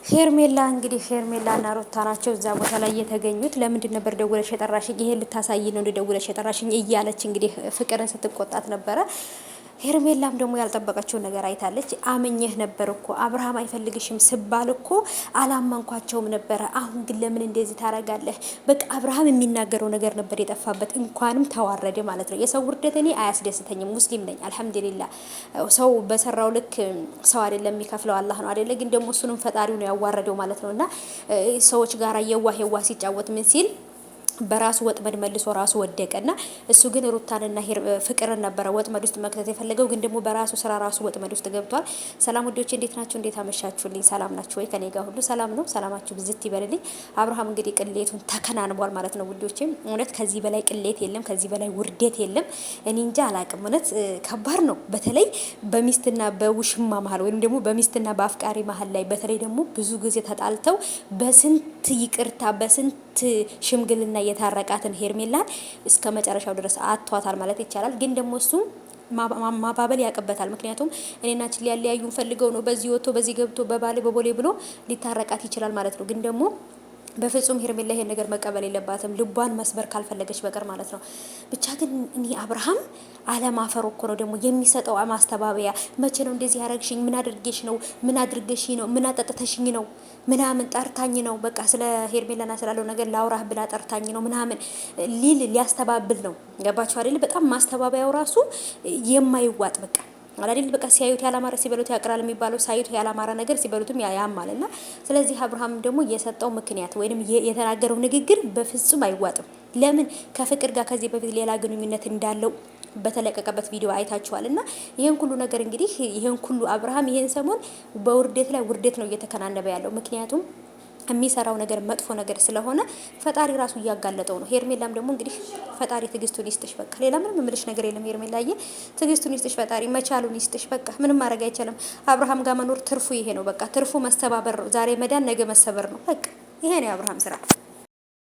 ሄርሜላ እንግዲህ ሄርሜላና ሩታ ናቸው እዛ ቦታ ላይ የተገኙት። ለምንድን ነበር ደውለሽ የጠራሽኝ? ይሄን ልታሳይ ነው እንደ ደውለሽ የጠራሽኝ እያለች እንግዲህ ፍቅርን ስትቆጣት ነበረ። ሄርሜላም ደግሞ ያልጠበቀችውን ነገር አይታለች። አመኘህ ነበር እኮ አብርሃም አይፈልግሽም ስባል እኮ አላመንኳቸውም ነበረ። አሁን ግን ለምን እንደዚህ ታረጋለህ? በቃ አብርሃም የሚናገረው ነገር ነበር የጠፋበት። እንኳንም ተዋረደ ማለት ነው። የሰው ውርደት እኔ አያስደስተኝም። ሙስሊም ነኝ አልሐምዱሊላ። ሰው በሰራው ልክ ሰው አይደለም የሚከፍለው አላህ ነው አይደለ? ግን ደግሞ እሱንም ፈጣሪው ነው ያዋረደው ማለት ነው። እና ሰዎች ጋር የዋህ ሲጫወት ምን ሲል በራሱ ወጥመድ መልሶ ራሱ ወደቀና እሱ ግን ሩታንና ፍቅርን ነበረ ወጥመድ ውስጥ መክተት የፈለገው፣ ግን ደግሞ በራሱ ስራ ራሱ ወጥመድ ውስጥ ገብቷል። ሰላም ውዶቼ እንዴት ናችሁ? እንዴት አመሻችሁልኝ? ሰላም ናችሁ ወይ? ከኔ ጋር ሁሉ ሰላም ነው። ሰላማችሁ ብዝት ይበልልኝ። አብርሃም እንግዲህ ቅሌቱን ተከናንቧል ማለት ነው ውዶቼ። እውነት ከዚህ በላይ ቅሌት የለም፣ ከዚህ በላይ ውርደት የለም። እኔ እንጃ አላቅም። እውነት ከባድ ነው። በተለይ በሚስትና በውሽማ መሀል ወይም ደግሞ በሚስትና በአፍቃሪ መሀል ላይ በተለይ ደግሞ ብዙ ጊዜ ተጣልተው በስንት ይቅርታ በስንት ሽምግልና የታረቃትን ሄርሜላን እስከ መጨረሻው ድረስ አቷታል ማለት ይቻላል። ግን ደግሞ እሱ ማባበል ያቅበታል። ምክንያቱም እኔናችን ሊያለያዩን ፈልገው ነው በዚህ ወጥቶ በዚህ ገብቶ በባሌ በቦሌ ብሎ ሊታረቃት ይችላል ማለት ነው። ግን ደግሞ በፍጹም ሄርሜላ ይሄን ነገር መቀበል የለባትም፣ ልቧን መስበር ካልፈለገች በቀር ማለት ነው። ብቻ ግን እኔ አብርሃም አለማፈሩ እኮ ነው ደግሞ የሚሰጠው ማስተባበያ። መቼ ነው እንደዚህ ያረግሽኝ? ምን አድርጌሽ ነው? ምን አድርገሽ ነው? ምን አጠጥተሽኝ ነው? ምናምን ጠርታኝ ነው። በቃ ስለ ሄርሜላና ስላለው ነገር ላውራህ ብላ ጠርታኝ ነው ምናምን ሊያስተባብል ነው። ገባችሁ አይደል? በጣም ማስተባበያው ራሱ የማይዋጥ በቃ አላደል በቃ ሲያዩት ያላማረ ሲበሉት ያቅራል የሚባለው ሳይቱ ያላማረ ነገር ሲበሉትም ያማልና፣ ስለዚህ አብርሃም ደግሞ የሰጠው ምክንያት ወይንም የተናገረው ንግግር በፍጹም አይዋጥም። ለምን? ከፍቅር ጋር ከዚህ በፊት ሌላ ግንኙነት እንዳለው በተለቀቀበት ቪዲዮ አይታችኋል። እና ይሄን ሁሉ ነገር እንግዲህ ይሄን ሁሉ አብርሃም ይሄን ሰሞን በውርደት ላይ ውርደት ነው እየተከናነበ ያለው። ምክንያቱም የሚሰራው ነገር መጥፎ ነገር ስለሆነ ፈጣሪ ራሱ እያጋለጠው ነው። ሄርሜላም ደግሞ እንግዲህ ፈጣሪ ትግስቱን ይስጥሽ። በቃ ሌላ ምንም የምልሽ ነገር የለም። ሄርሜላዬ ትግስቱን ይስጥሽ ፈጣሪ፣ መቻሉን ይስጥሽ። በቃ ምንም ማድረግ አይቻልም። አብርሃም ጋር መኖር ትርፉ ይሄ ነው። በቃ ትርፉ መስተባበር ነው። ዛሬ መዳን ነገ መሰበር ነው። በቃ ይሄ ነው የአብርሃም ስራ።